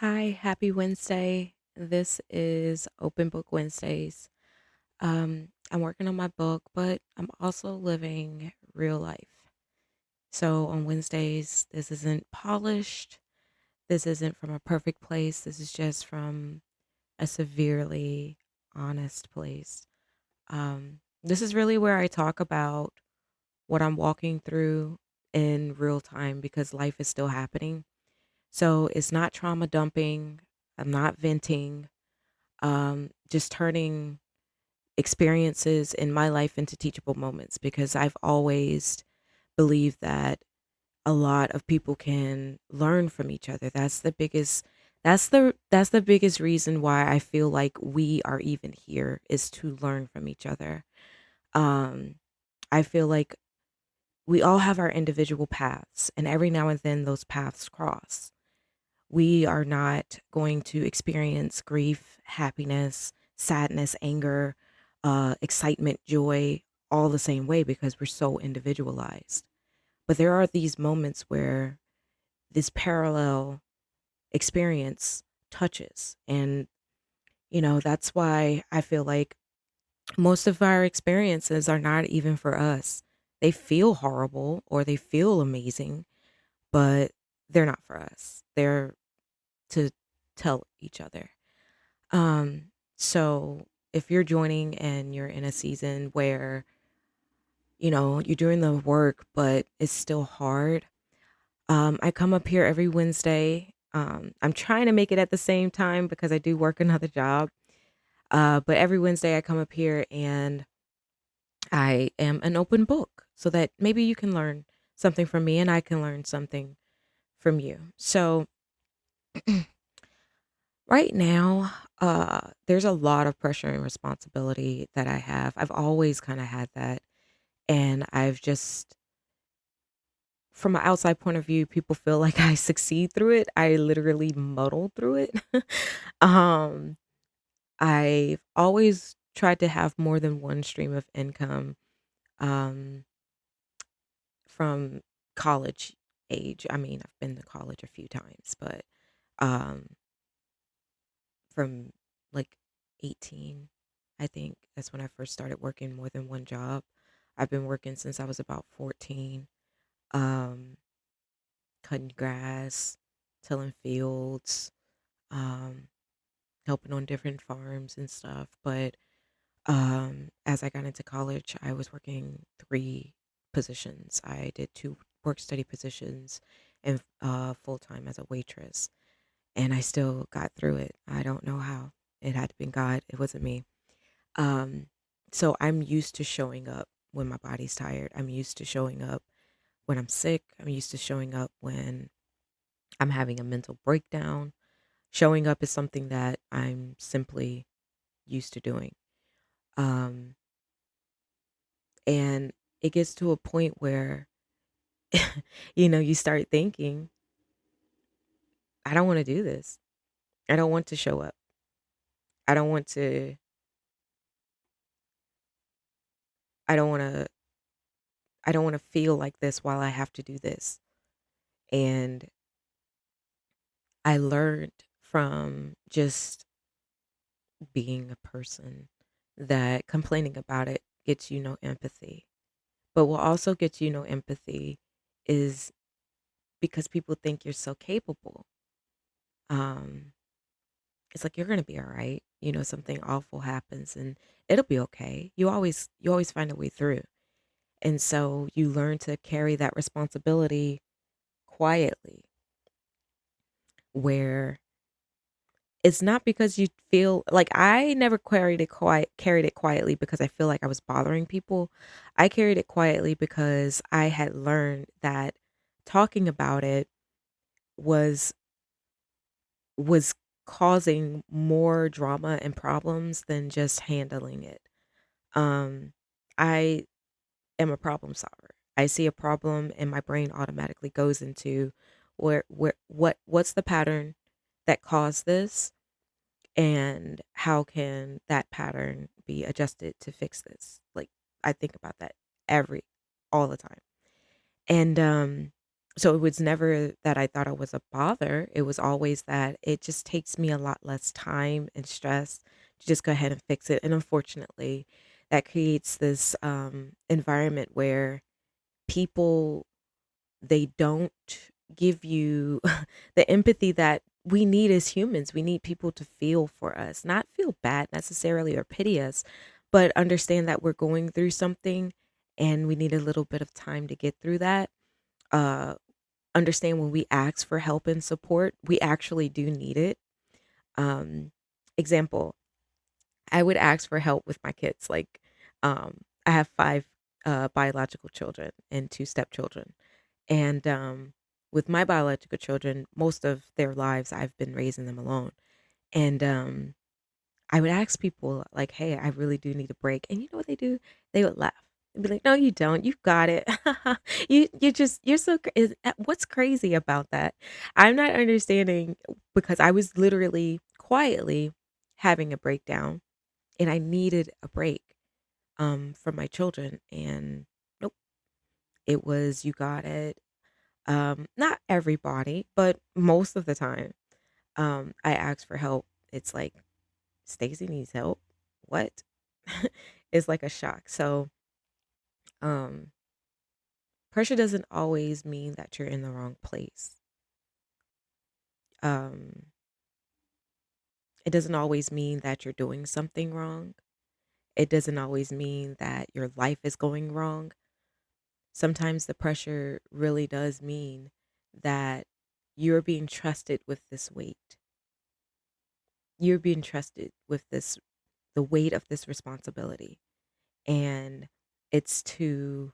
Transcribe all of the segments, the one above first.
Hi, happy Wednesday. This is Open Book Wednesdays. I'm working on my book, but I'm also living real life. So on Wednesdays, this isn't polished. This isn't from a perfect place. This is just from a severely honest place. This is really where I talk about what I'm walking through in real time because life is still happening. So it's not trauma dumping. I'm not venting. Just turning experiences in my life into teachable moments because I've always believed that a lot of people can learn from each other. That's the biggest reason why I feel like we are even here is to learn from each other. Um I feel like we all have our individual paths and every now and then those paths cross. We are not going to experience grief, happiness, sadness, anger, excitement, joy all the same way because we're so individualized. But there are these moments where this parallel experience touches. And, that's why I feel like most of our experiences are not even for us. They feel horrible or they feel amazing, but they're not for us. They're to tell each other. So if you're joining and you're in a season where, you're doing the work, but it's still hard, I come up here every Wednesday. I'm trying to make it at the same time because I do work another job. But every Wednesday I come up here and I am an open book so that maybe you can learn something from me and I can learn something from you. So right now, there's a lot of pressure and responsibility that I have. I've always kind of had that. And I've just, from an outside point of view, people feel like I succeed through it. I literally muddle through it. um, I've always tried to have more than one stream of income um, from college age. I mean, I've been to college a few times, but um, from like 18, I think that's when I first started working more than one job. I've been working since I was about 14, um, cutting grass, tilling fields, um, helping on different farms and stuff. But as I got into college, I was working three positions. I did two work study positions and full time as a waitress. And I still got through it. I don't know how. It had to be God. It wasn't me. Um, so I'm used to showing up when my body's tired. I'm used to showing up when I'm sick. I'm used to showing up when I'm having a mental breakdown. Showing up is something that I'm simply used to doing. Um, and it gets to a point where, you start thinking, I don't want to do this. I don't want to show up. I don't want to, I don't want to, I don't want to feel like this while I have to do this. And I learned from just being a person that complaining about it gets you no empathy. But what also gets you no empathy is because people think you're so capable. Um, it's like you're gonna be all right. Something awful happens and it'll be okay. You always find a way through. And so you learn to carry that responsibility quietly, where it's not because you feel like I never carried it quietly because I feel like I was bothering people. I carried it quietly because I had learned that talking about it was was causing more drama and problems than just handling it. Um I am a problem solver. I see a problem and my brain automatically goes into what's the pattern that caused this and how can that pattern be adjusted to fix this? Like I think about that every all the time. And So it was never that I thought I was a bother. It was always that it just takes me a lot less time and stress to just go ahead and fix it. And unfortunately, that creates this environment where people, they don't give you the empathy that we need as humans. We need people to feel for us, not feel bad necessarily or pity us, but understand that we're going through something and we need a little bit of time to get through that. Uh, Understand when we ask for help and support, we actually do need it. Um, Example, I would ask for help with my kids. Like, I have five biological children and two stepchildren. And with my biological children, most of their lives, I've been raising them alone. And I would ask people, like, hey, I really do need a break. And you know what they do? They would laugh. They'd be like, no, you don't. You've got it. You're so, what's crazy about that? I'm not understanding because I was literally quietly having a breakdown and I needed a break from my children. And nope, it was, you got it. Not everybody, but most of the time, I ask for help. It's like, Stacy needs help. What? It's like a shock. So, um, pressure doesn't always mean that you're in the wrong place. Um, it doesn't always mean that you're doing something wrong. It doesn't always mean that your life is going wrong. Sometimes the pressure really does mean that you're being trusted with this weight. You're being trusted with this, the weight of this responsibility. And it's to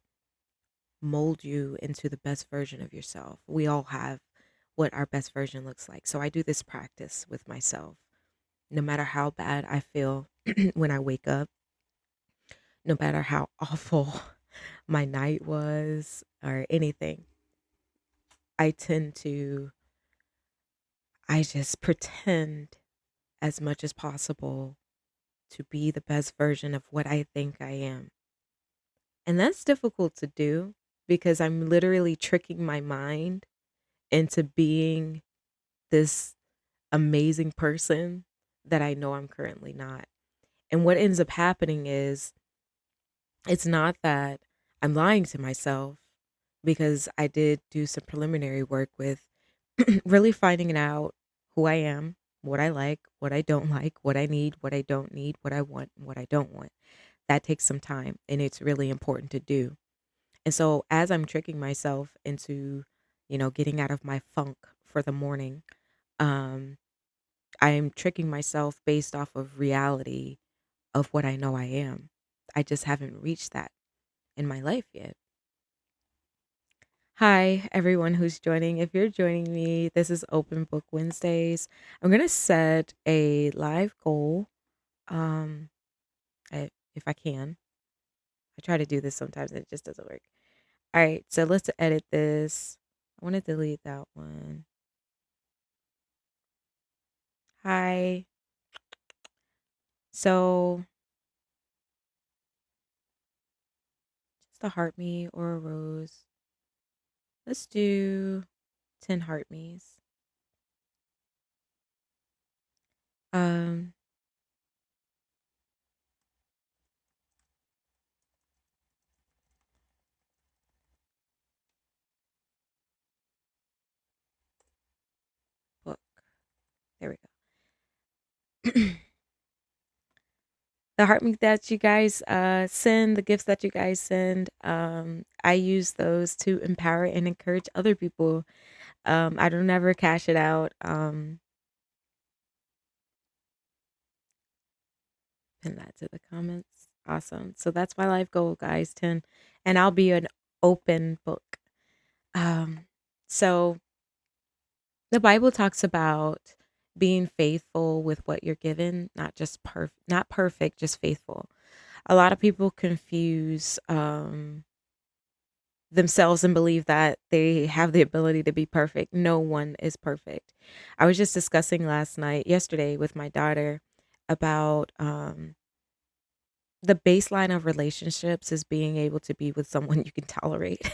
mold you into the best version of yourself. We all have what our best version looks like. So I do this practice with myself. No matter how bad I feel when I wake up, no matter how awful my night was or anything, I tend to, I just pretend as much as possible to be the best version of what I think I am. And that's difficult to do because I'm literally tricking my mind into being this amazing person that I know I'm currently not. And what ends up happening is it's not that I'm lying to myself because I did do some preliminary work with really finding out who I am, what I like, what I need, what I don't need, what I want, and what I don't want. That takes some time and it's really important to do. And so as I'm tricking myself into, getting out of my funk for the morning, um, I'm tricking myself based off of reality of what I know I am. I just haven't reached that in my life yet. Hi, everyone who's joining. If you're joining me, this is Open Book Wednesdays. I'm going to set a live goal, um, if I can. I try to do this sometimes and it just doesn't work. All right, so let's edit this. I want to delete that one. Hi. So, just a heart me or a rose. Let's do 10 heart me's. Um, Book. There we go. The heart meat that you guys send, the gifts that you guys send, I use those to empower and encourage other people. I don't ever cash it out. Pin that to the comments. Awesome. So that's my life goal, guys. 10, and I'll be an open book. Um, so the Bible talks about being faithful with what you're given, not just not perfect, just faithful. A lot of people confuse themselves and believe that they have the ability to be perfect. No one is perfect. I was just discussing yesterday with my daughter about the baseline of relationships is being able to be with someone you can tolerate.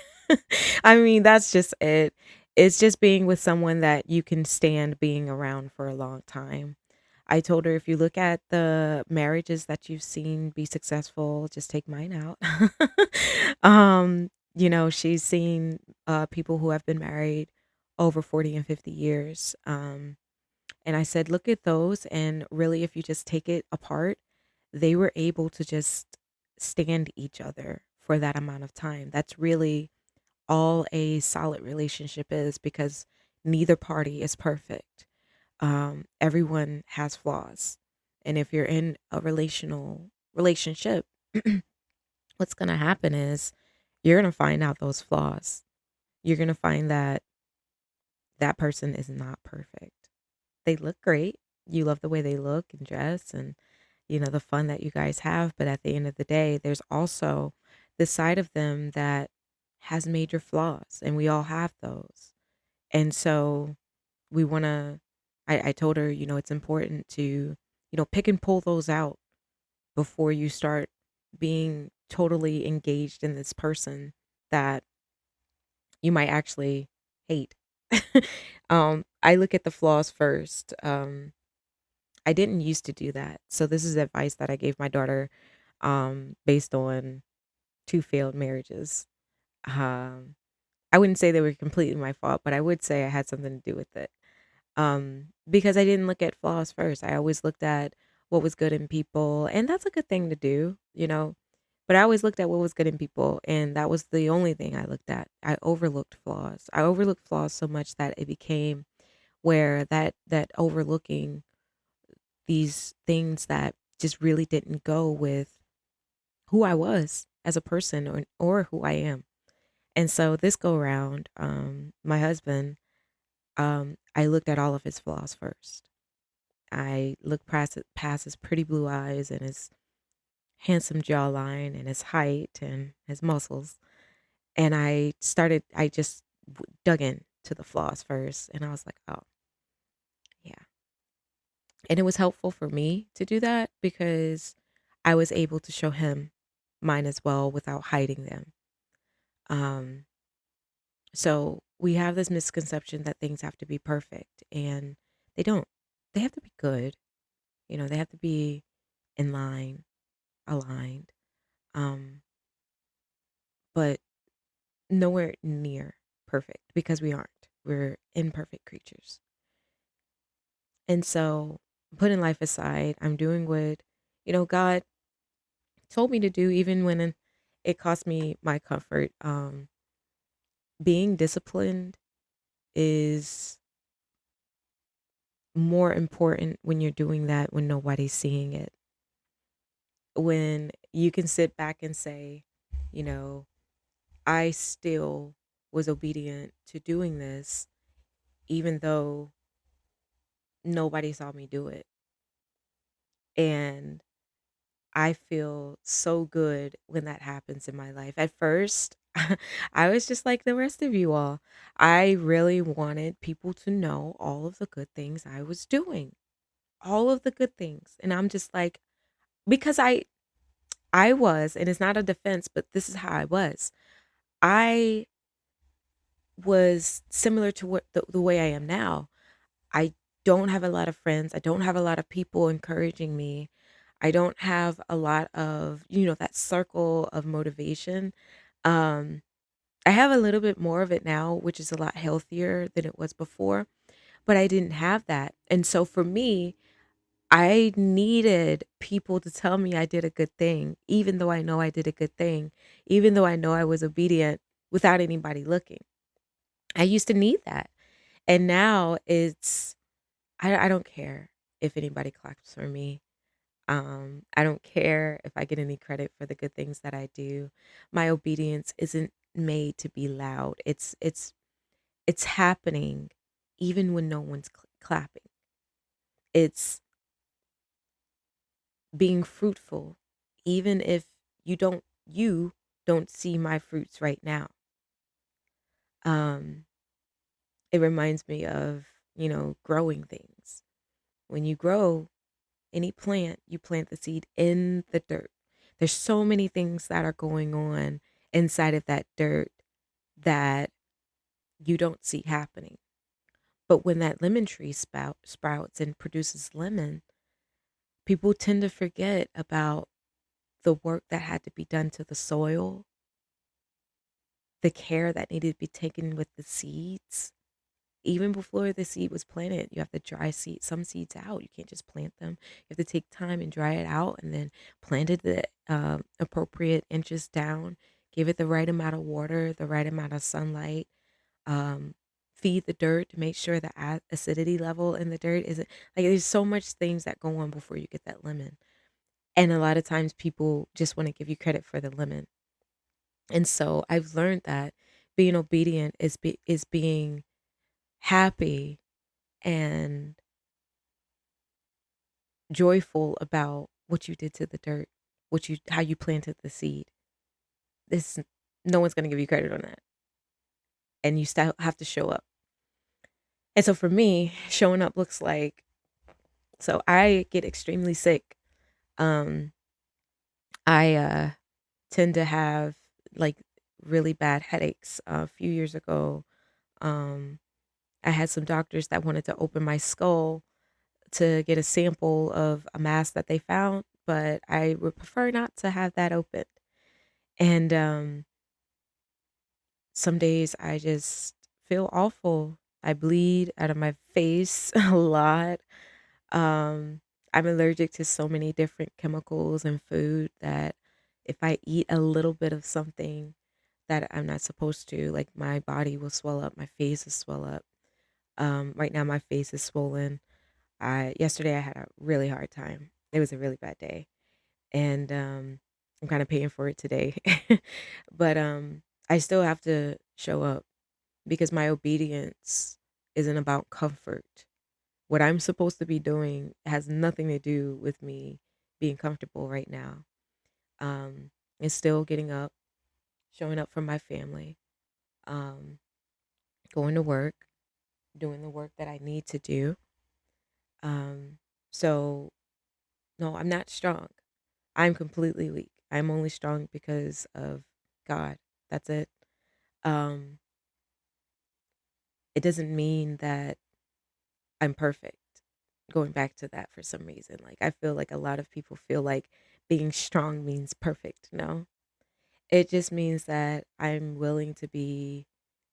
I mean, that's just it. It's just being with someone that you can stand being around for a long time. I told her, if you look at the marriages that you've seen be successful, just take mine out. She's seen people who have been married over 40 and 50 years. And I said, look at those. And really, if you just take it apart, they were able to just stand each other for that amount of time. That's really all a solid relationship is, because neither party is perfect. Everyone has flaws. And if you're in a relational relationship, what's going to happen is you're going to find out those flaws. You're going to find that that person is not perfect. They look great. You love the way they look and dress, and the fun that you guys have, but at the end of the day, there's also the side of them that has major flaws, and we all have those. And so we want to I told her, it's important to, pick and pull those out before you start being totally engaged in this person that you might actually hate. I look at the flaws first. I didn't used to do that. So this is advice that I gave my daughter based on two failed marriages. Um, I wouldn't say they were completely my fault, but I would say I had something to do with it. Because I didn't look at flaws first. I always looked at what was good in people, and that's a good thing to do. But I always looked at what was good in people, and that was the only thing I looked at. I overlooked flaws. I overlooked flaws so much that it became where that overlooking these things that just really didn't go with who I was as a person, or who I am. And so this go around, my husband, I looked at all of his flaws first. I looked past his pretty blue eyes and his handsome jawline and his height and his muscles. And I just dug in to the flaws first. And I was like, oh, yeah. And it was helpful for me to do that because I was able to show him mine as well without hiding them. Um, so we have this misconception that things have to be perfect, and they don't. They have to be good. They have to be in line, aligned, um, but nowhere near perfect because we aren't. We're imperfect creatures. And so, putting life aside, I'm doing what, God told me to do, even when it cost me my comfort. Being disciplined is more important when you're doing that when nobody's seeing it. When you can sit back and say, you know, I still was obedient to doing this, even though nobody saw me do it. And I feel so good when that happens in my life. At first, I was just like the rest of you all. I really wanted people to know all of the good things I was doing, all of the good things. And I'm just like, because I was, and it's not a defense, but this is how I was. I was similar to what the way I am now. I don't have a lot of friends. I don't have a lot of people encouraging me. I don't have a lot of, that circle of motivation. Um, I have a little bit more of it now, which is a lot healthier than it was before, but I didn't have that. And so for me, I needed people to tell me I did a good thing, even though I know I did a good thing, even though I know I was obedient without anybody looking. I used to need that. And now I don't care if anybody claps for me. I don't care if I get any credit for the good things that I do. My obedience isn't made to be loud. It's happening even when no one's clapping. It's being fruitful even if you don't see my fruits right now. Um it reminds me of, growing things. When you grow any plant, you plant the seed in the dirt. There's so many things that are going on inside of that dirt that you don't see happening. But when that lemon tree sprouts and produces lemon, people tend to forget about the work that had to be done to the soil, the care that needed to be taken with the seeds. Even before the seed was planted, you have to dry some seeds out. You can't just plant them. You have to take time and dry it out and then plant it the appropriate inches down, give it the right amount of water, the right amount of sunlight, um, feed the dirt to make sure the acidity level in the dirt isn't like there's so much things that go on before you get that lemon. And a lot of times people just want to give you credit for the lemon. And so I've learned that being obedient is being happy and joyful about what you did to the dirt, how you planted the seed. This No one's going to give you credit on that. And you still have to show up. And so for me, showing up looks like so I get extremely sick. Um I tend to have like really bad headaches. A few years ago, um I had some doctors that wanted to open my skull to get a sample of a mass that they found, but I would prefer not to have that opened. And some days I just feel awful. I bleed out of my face a lot. Um, I'm allergic to so many different chemicals and food that if I eat a little bit of something that I'm not supposed to, like my body will swell up, my face will swell up. Right now my face is swollen. I Yesterday I had a really hard time. It was a really bad day. And I'm kind of paying for it today. But I still have to show up because my obedience isn't about comfort. What I'm supposed to be doing has nothing to do with me being comfortable right now. It's still getting up, showing up for my family, um, going to work, doing the work that I need to do. Um, so no, I'm not strong. I'm completely weak. I'm only strong because of God. That's it. Um, it doesn't mean that I'm perfect. Going back to that for some reason. Like I feel like a lot of people feel like being strong means perfect. No. It just means that I'm willing to be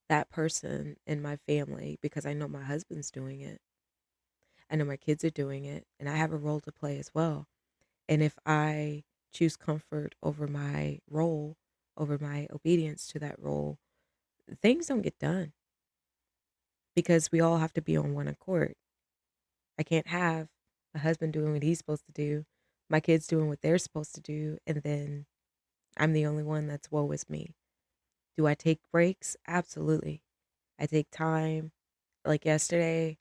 that person in my family because I know my husband's doing it. I know my kids are doing it and I have a role to play as well. And if I choose comfort over my role, over my obedience to that role, things don't get done because we all have to be on one accord. I can't have a husband doing what he's supposed to do, my kids doing what they're supposed to do, and then I'm the only one that's woe is me. Do I take breaks? Absolutely. I take time. Like yesterday,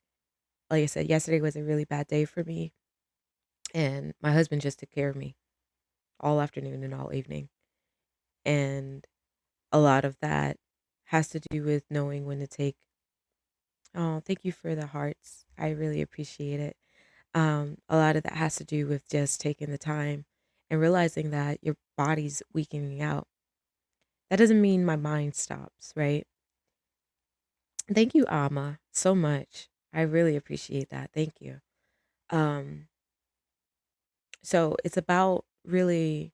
like I said, yesterday was a really bad day for me, and my husband just took care of me all afternoon and all evening. And a lot of that has to do with knowing when to take. Oh, thank you for the hearts. I really appreciate it. A lot of that has to do with just taking the time and realizing that your body's weakening out. That doesn't mean my mind stops, right? Thank you, Ama, so much. I really appreciate that. Thank you. Um, so it's about really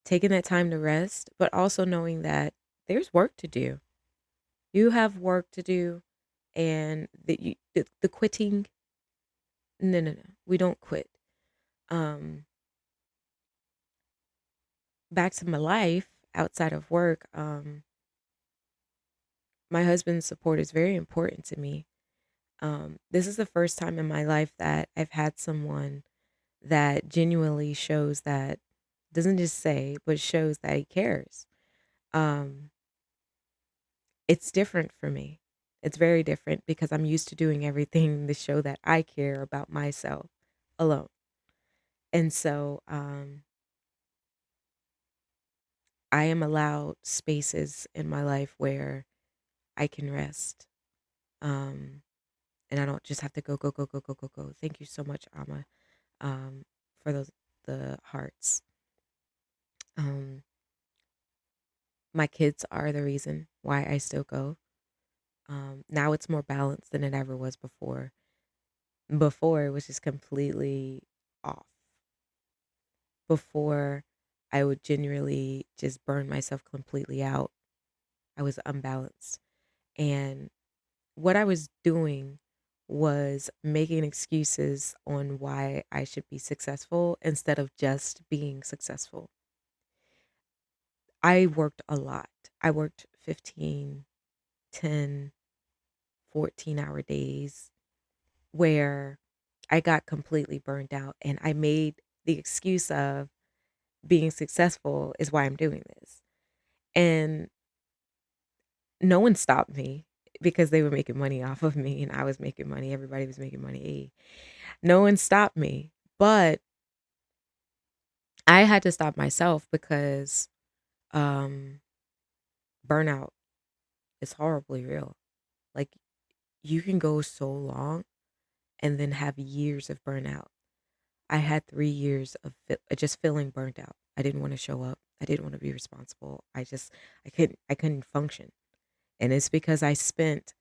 taking that time to rest, but also knowing that there's work to do. You have work to do, and the quitting. No, no, no. We don't quit. Um, Back to my life outside of work. My husband's support is very important to me. This is the first time in my life that I've had someone that genuinely shows that doesn't just say, but shows that he cares. Um, it's different for me. It's very different because I'm used to doing everything to show that I care about myself alone. And so I am allowed spaces in my life where I can rest. Um, and I don't just have to go, go, go, go, go, go, go. Thank you so much, Ama, um, for the hearts. Um, My kids are the reason why I still go. Now it's more balanced than it ever was before. Before it was just completely off. Before I would genuinely just burn myself completely out. I was unbalanced. And what I was doing was making excuses on why I should be successful instead of just being successful. I worked a lot. I worked 15, 10, 14-hour days where I got completely burned out and I made the excuse of being successful is why I'm doing this. And no one stopped me because they were making money off of me and I was making money. Everybody was making money. No one stopped me. But I had to stop myself because um burnout is horribly real. Like you can go so long and then have years of burnout. I had 3 years of just feeling burnt out. I didn't want to show up. I didn't want to be responsible. I couldn't function. And it's because I spent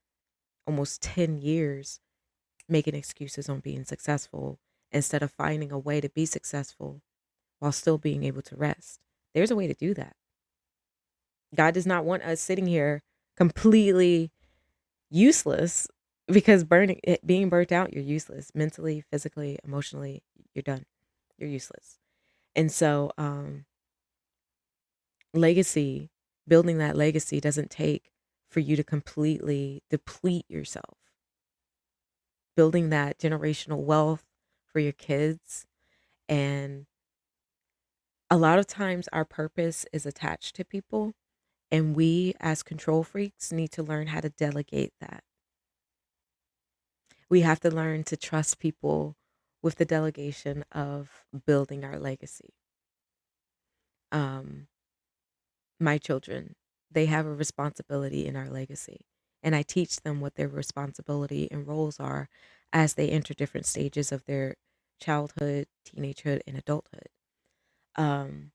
almost 10 years making excuses on being successful instead of finding a way to be successful while still being able to rest. There's a way to do that. God does not want us sitting here completely useless because being burnt out, you're useless mentally, physically, emotionally, you're done. You're useless. And so, legacy, building that legacy doesn't take for you to completely deplete yourself. Building that generational wealth for your kids. And a lot of times our purpose is attached to people, and we as control freaks need to learn how to delegate that. We have to learn to trust people with the delegation of building our legacy. Um, my children, they have a responsibility in our legacy. And I teach them what their responsibility and roles are as they enter different stages of their childhood, teenagehood, and adulthood. Um,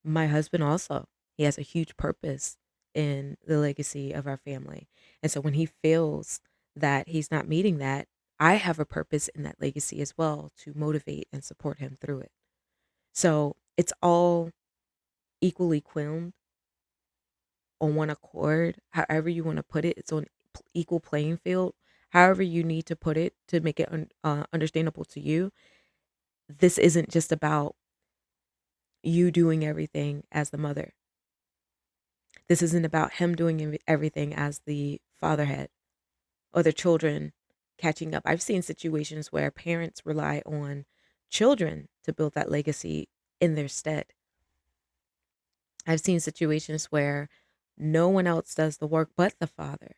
my husband also, he has a huge purpose in the legacy of our family. And so when he feels that he's not meeting that, I have a purpose in that legacy as well to motivate and support him through it. So it's all equally quilled on one accord, however you want to put it. It's on equal playing field, however you need to put it to make it understandable to you. This isn't just about you doing everything as the mother. This isn't about him doing everything as the fatherhead or the children catching up. I've seen situations where parents rely on children to build that legacy in their stead. I've seen situations where no one else does the work but the father.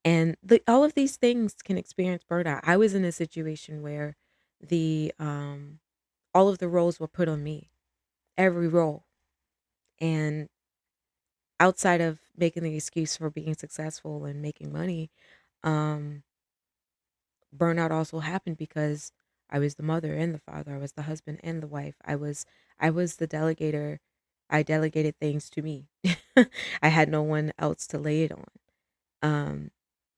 And all of these things can experience burnout. I was in a situation where the all of the roles were put on me, every role. And outside of making the excuse for being successful and making money, um, burnout also happened because I was the mother and the father. I was the husband and the wife. I was the delegator. I delegated things to me. I had no one else to lay it on. Um,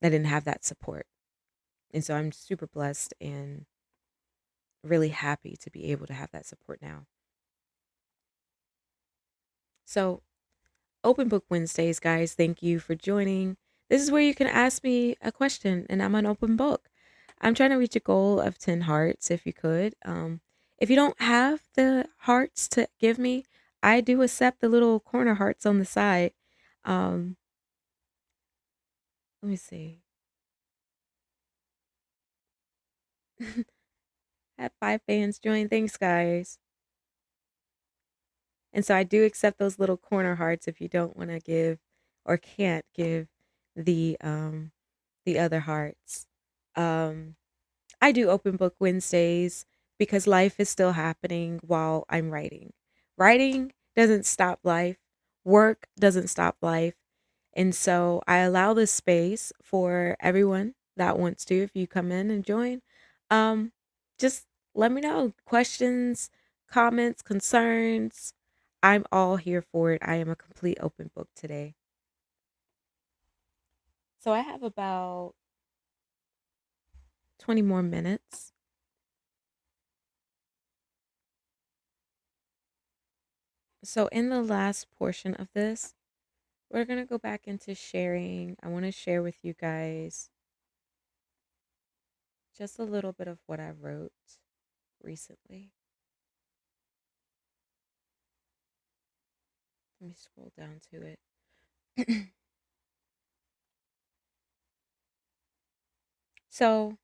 I didn't have that support. And so I'm super blessed and really happy to be able to have that support now. So, Open Book Wednesdays, guys, thank you for joining. This is where you can ask me a question and I'm an open book. I'm trying to reach a goal of 10 hearts if you could. If you don't have the hearts to give me, I do accept the little corner hearts on the side. Um, let me see. Had 5 fans join. Thanks, guys. And so I do accept those little corner hearts if you don't want to give or can't give the other hearts. Um I do open book Wednesdays because life is still happening while I'm writing. Writing doesn't stop life. Work doesn't stop life. And so I allow this space for everyone that wants to if you come in and join. Um just let me know questions, comments, concerns. I'm all here for it. I am a complete open book today. So I have about 20 more minutes. So in the last portion of this, we're going to go back into sharing. I want to share with you guys just a little bit of what I wrote recently. Let me scroll down to it. So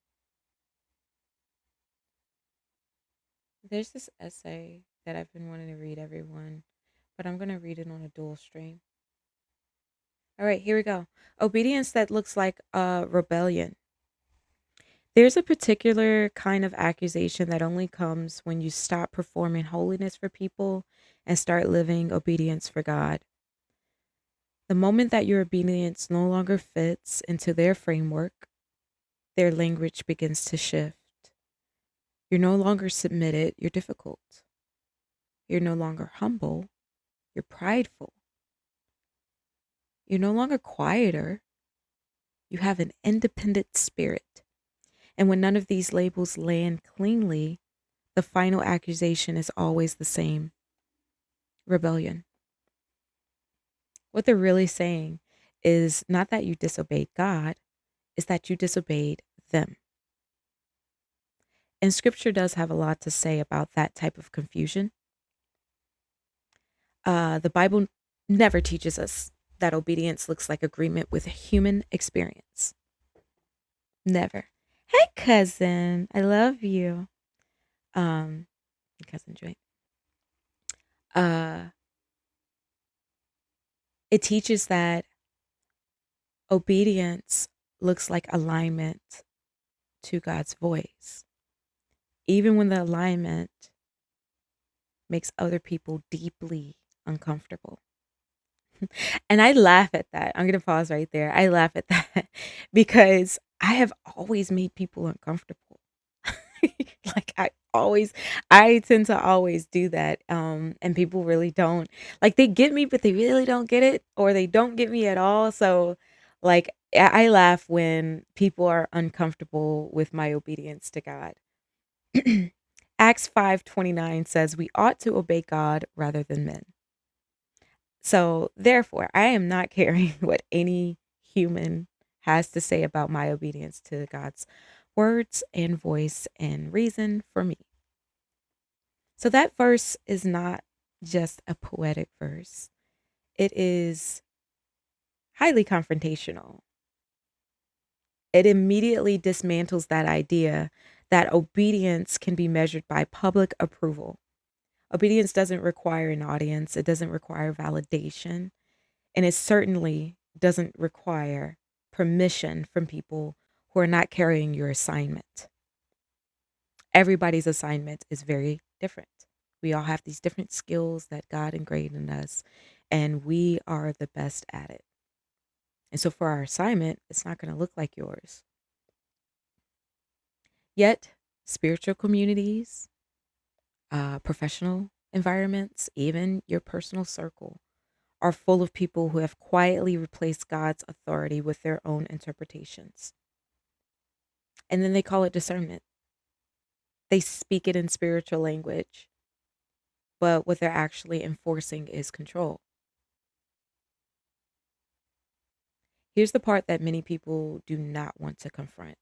there's this essay that I've been wanting to read, everyone, but I'm going to read it on a dual stream. All right, here we go. Obedience that looks like a rebellion. There's a particular kind of accusation that only comes when you stop performing holiness for people and start living obedience for God. The moment that your obedience no longer fits into their framework, their language begins to shift. You're no longer submitted, you're difficult. You're no longer humble, you're prideful. You're no longer quieter, you have an independent spirit. And when none of these labels land cleanly, the final accusation is always the same: rebellion. What they're really saying is not that you disobeyed God, is that you disobeyed them. And scripture does have a lot to say about that type of confusion. The Bible never teaches us that obedience looks like agreement with human experience. Never. Hey, cousin, I love you. Um, cousin Joy. Uh, it teaches that obedience looks like alignment to God's voice, even when the alignment makes other people deeply uncomfortable. And I laugh at that. I'm going to pause right there. I laugh at that because I have always made people uncomfortable. Like I tend to always do that. And people really don't, like, they get me, but they really don't get it, or they don't get me at all. So like I laugh when people are uncomfortable with my obedience to God. Acts 5:29 says we ought to obey God rather than men. So, therefore, I am not caring what any human has to say about my obedience to God's words and voice and reason for me. So, that verse is not just a poetic verse, it is highly confrontational. It immediately dismantles that idea that obedience can be measured by public approval. Obedience doesn't require an audience, it doesn't require validation. And it certainly doesn't require permission from people who are not carrying your assignment. Everybody's assignment is very different. We all have these different skills that God ingrained in us, and we are the best at it. And so for our assignment, it's not going to look like yours. Yet, spiritual communities, professional environments, even your personal circle are full of people who have quietly replaced God's authority with their own interpretations. And then they call it discernment. They speak it in spiritual language, but what they're actually enforcing is control. Here's the part that many people do not want to confront: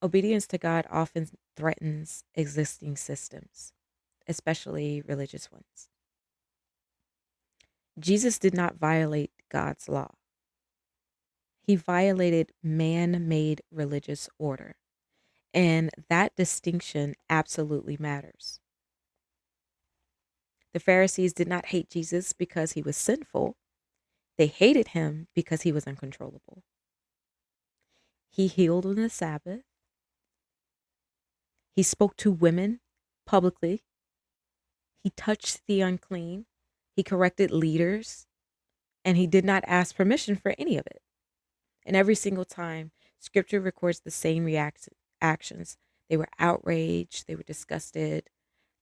obedience to God often threatens existing systems, especially religious ones. Jesus did not violate God's law, he violated man made religious order. And that distinction absolutely matters. The Pharisees did not hate Jesus because he was sinful. They hated him because he was uncontrollable. He healed on the Sabbath. He spoke to women publicly. He touched the unclean. He corrected leaders. And he did not ask permission for any of it. And every single time, scripture records the same actions. They were outraged. They were disgusted.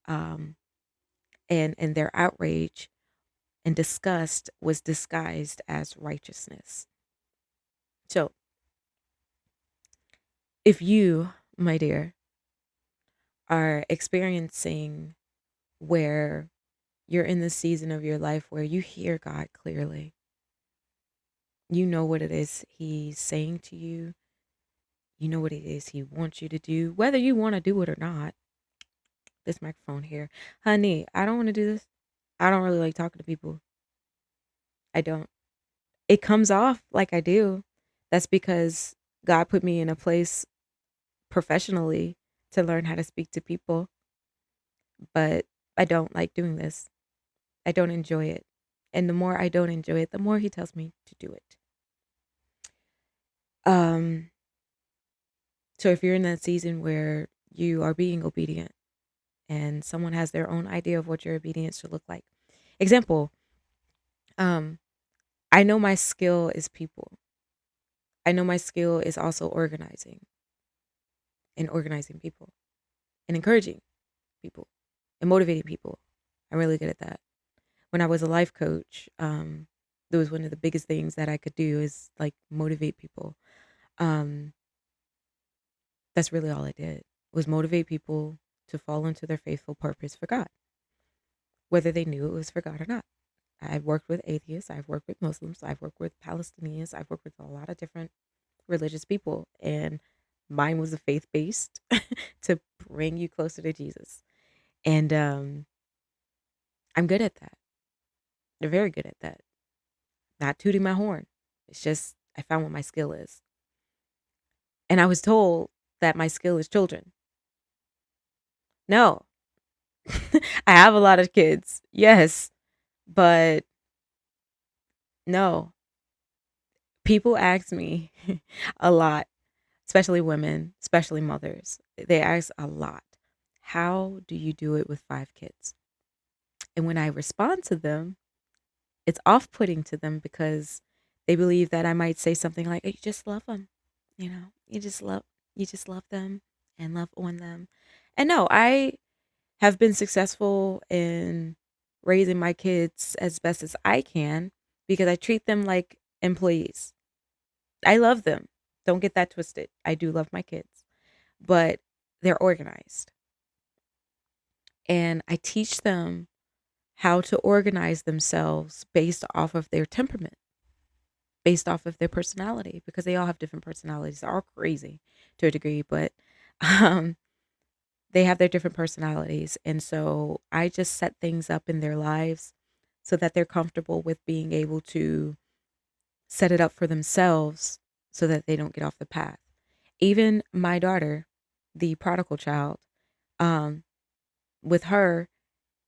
Um, and their outrage and disgust was disguised as righteousness. So, if you, my dear, are experiencing where you're in the season of your life where you hear God clearly, you know what it is He's saying to you, you know what it is He wants you to do, whether you want to do it or not. This microphone here, honey, I don't want to do this. I don't really like talking to people. I don't. It comes off like I do. That's because God put me in a place professionally to learn how to speak to people, but I don't like doing this. I don't enjoy it. And the more I don't enjoy it, the more he tells me to do it. Um so if you're in that season where you are being obedient and someone has their own idea of what your obedience should look like. Example, um I know my skill is people. I know my skill is also organizing people and encouraging people and motivating people. I'm really good at that. When I was a life coach, that was one of the biggest things that I could do is like motivate people. Um, that's really all I did was motivate people to fall into their faithful purpose for God, whether they knew it was for God or not. I've worked with atheists, I've worked with Muslims, I've worked with Palestinians, I've worked with a lot of different religious people, and mine was a faith based to bring you closer to Jesus. And I'm good at that. They're very good at that. Not tooting my horn. It's just I found what my skill is. And I was told that my skill is children. No. I have a lot of kids. Yes. But no. People ask me a lot, especially women, especially mothers. They ask a lot, how do you do it with 5 kids? And when I respond to them, it's off putting to them because they believe that I might say something like, "Oh, you just love them. You just love them and love on them." And no, I have been successful in raising my kids as best as I can because I treat them like employees. I love them. Don't get that twisted. I do love my kids, but they're organized. And I teach them how to organize themselves based off of their temperament, based off of their personality, because they all have different personalities. They're all crazy to a degree, but um, they have their different personalities. And so I just set things up in their lives so that they're comfortable with being able to set it up for themselves so that they don't get off the path. Even my daughter, the prodigal child, um, with her,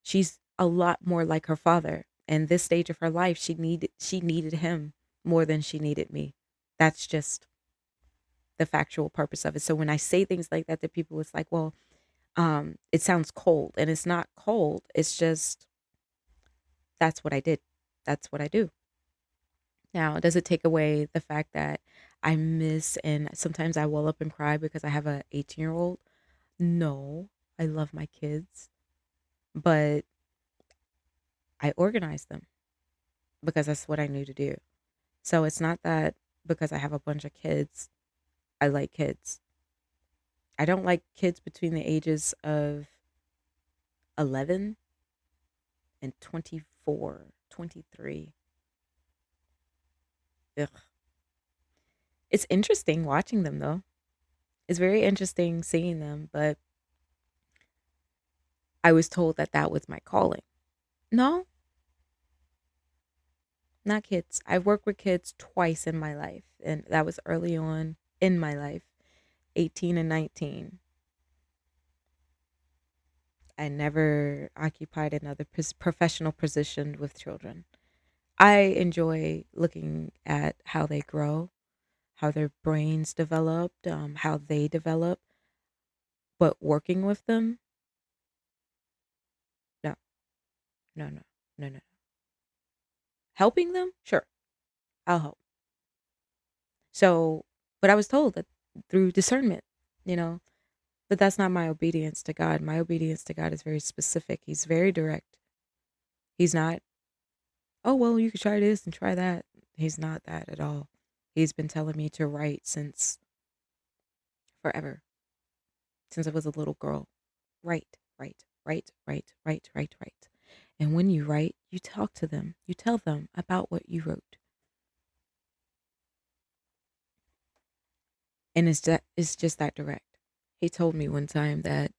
she's a lot more like her father. And this stage of her life, she needed him more than she needed me. That's just the factual purpose of it. So when I say things like that to people, it's like, well, it sounds cold, and it's not cold. It's just that's what I did. That's what I do. Now, does it take away the fact that I miss and sometimes I well up and cry because I have a 18-year-old? No, I love my kids, but I organize them because that's what I knew to do. So it's not that because I have a bunch of kids, I like kids. I don't like kids between the ages of 11 and 24, 23. Ugh. It's interesting watching them though. It's very interesting seeing them, but I was told that that was my calling. No, not kids. I've worked with kids twice in my life, and that was early on in my life, 18 and 19. I never occupied another professional position with children. I enjoy looking at how they grow, how their brains developed, how they develop, but working with them, no, no, no, no, no. Helping them, sure, I'll help. So, but I was told that through discernment, you know, but that's not my obedience to God. My obedience to God is very specific. He's very direct. He's not, "Oh, well, you could try this and try that." He's not that at all. He's been telling me to write since forever, since I was a little girl. Write, write, write, write, write, write, write. And when you write, you talk to them. You tell them about what you wrote. And it's just that direct. He told me one time that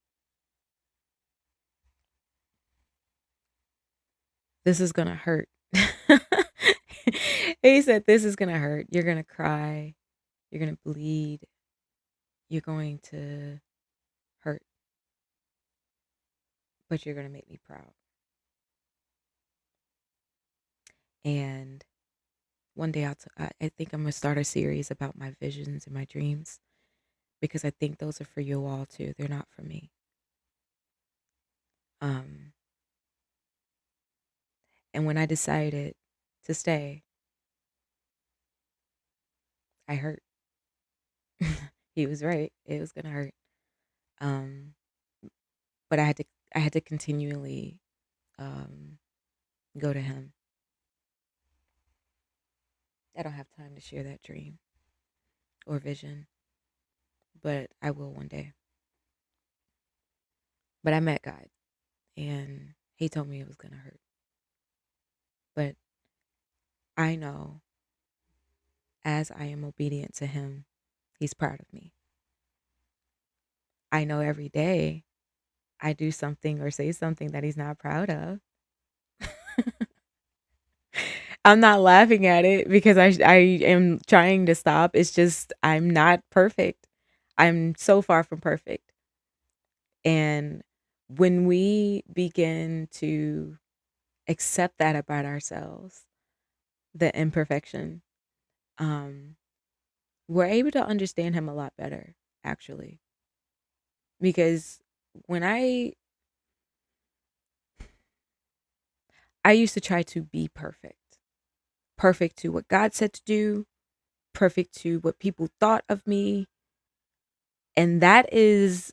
this is gonna hurt. He said, "This is gonna hurt. You're gonna cry. You're gonna bleed. You're going to hurt, but you're gonna make me proud." And one day I think I'm gonna start a series about my visions and my dreams because I think those are for you all too. They're not for me. Um, and when I decided to stay, I hurt. He was right. It was gonna hurt. Um, but I had to continually um go to him. I don't have time to share that dream or vision, but I will one day. But I met God and he told me it was gonna hurt. But I know as I am obedient to him, he's proud of me. I know every day I do something or say something that he's not proud of. I'm not laughing at it because I am trying to stop. It's just I'm not perfect. I'm so far from perfect. And when we begin to accept that about ourselves, the imperfection, um, we're able to understand him a lot better, actually. Because when I used to try to be perfect, perfect to what God said to do, perfect to what people thought of me. And that is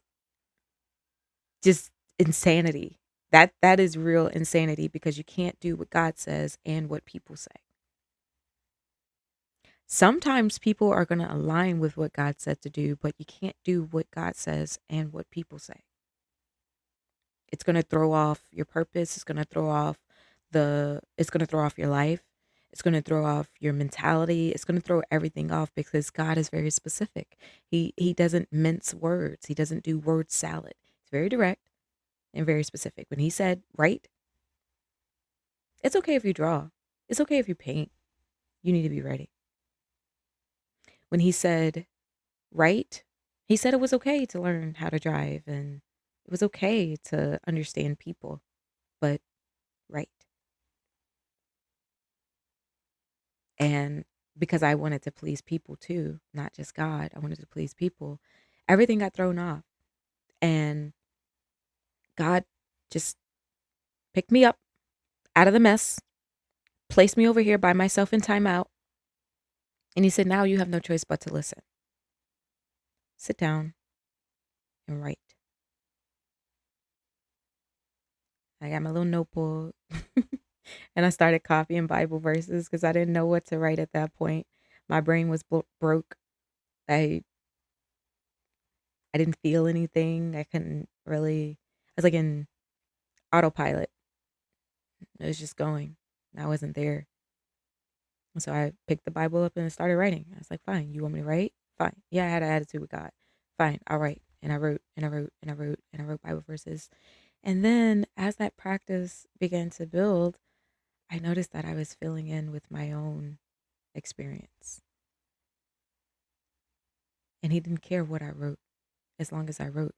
just insanity. That is real insanity because you can't do what God says and what people say. Sometimes people are going to align with what God said to do, but you can't do what God says and what people say. It's going to throw off your purpose, it's going to throw off your life. It's going to throw off your mentality. It's going to throw everything off because God is very specific. He doesn't mince words. He doesn't do word salad. It's very direct and very specific. When he said write, it's okay if you draw. It's okay if you paint. You need to be ready. When he said write, he said it was okay to learn how to drive and it was okay to understand people, but write. And because I wanted to please people too, not just God, I wanted to please people. Everything got thrown off. And God just picked me up out of the mess, placed me over here by myself in timeout. And he said, "Now you have no choice but to listen. Sit down and write." I got my little notebook and I started copying Bible verses because I didn't know what to write at that point. My brain was broke. I I didn't feel anything. I couldn't really. I was like in autopilot. It was just going. I wasn't there. And so I picked the Bible up and I started writing. I was like, "Fine, you want me to write? Fine." Yeah, I had an attitude with God. Fine, I'll write. And I wrote and I wrote and I wrote and I wrote Bible verses. And then as that practice began to build, I noticed that I was filling in with my own experience. And he didn't care what I wrote as long as I wrote.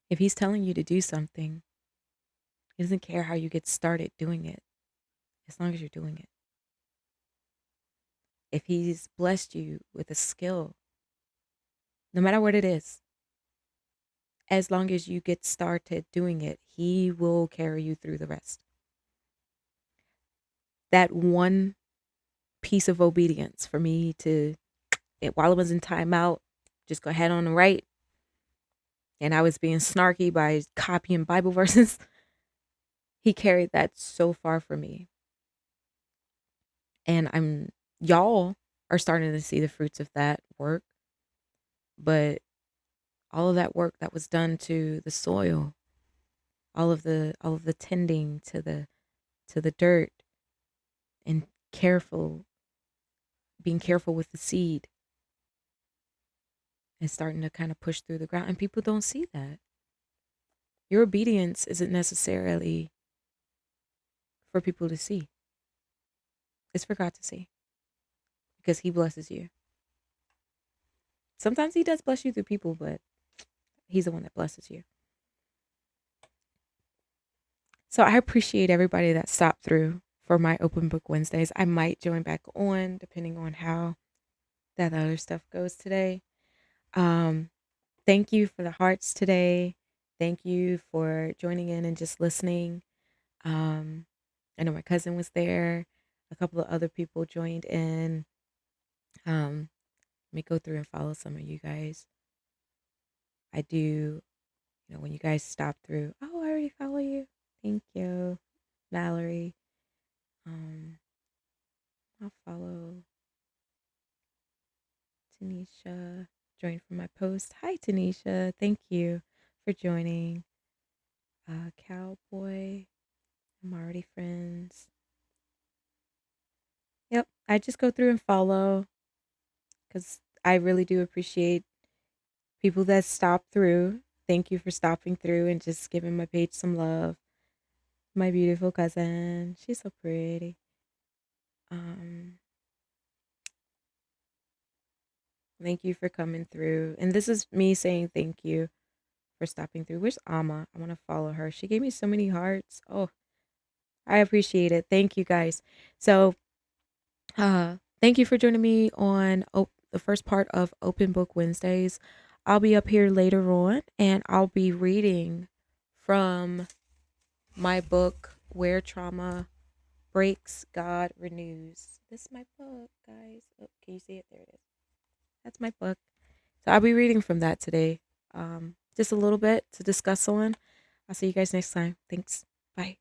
If he's telling you to do something, he doesn't care how you get started doing it as long as you're doing it. If he's blessed you with a skill, no matter what it is, as long as you get started doing it, he will carry you through the rest. That one piece of obedience for me to, while I was in timeout, just go ahead on and write. And I was being snarky by copying Bible verses. he carried that so far for me. And y'all are starting to see the fruits of that work, but all of that work that was done to the soil, all of the tending to the dirt and careful being careful with the seed is starting to kind of push through the ground, and people don't see that. Your obedience isn't necessarily for people to see. It's for God to see because he blesses you. Sometimes he does bless you through people, but he's the one that blesses you. So I appreciate everybody that stopped through for my open book Wednesdays. I might join back on depending on how that other stuff goes today. Um, Thank you for the hearts today. Thank you for joining in and just listening. Um, I know my cousin was there. A couple of other people joined in. Let me go through and follow some of you guys. I do, when you guys stop through. Oh, I already follow you. Thank you, Valerie. Um, I'll follow Tanisha. Join from my post. Hi, Tanisha. Thank you for joining. Cowboy. I'm already friends. Yep, I just go through and follow because I really do appreciate people that stop through. Thank you for stopping through and just giving my page some love. My beautiful cousin, she's so pretty. Um, Thank you for coming through. And this is me saying thank you for stopping through. Where's Ama? I want to follow her. She gave me so many hearts. Oh, I appreciate it. Thank you guys. So, thank you for joining me on the first part of Open Book Wednesdays. I'll be up here later on and I'll be reading from my book, Where Trauma Breaks, God Renews. This is my book, guys. Oh, can you see it? There it is. That's my book. So I'll be reading from that today. Just a little bit to discuss on. I'll see you guys next time. Thanks. Bye.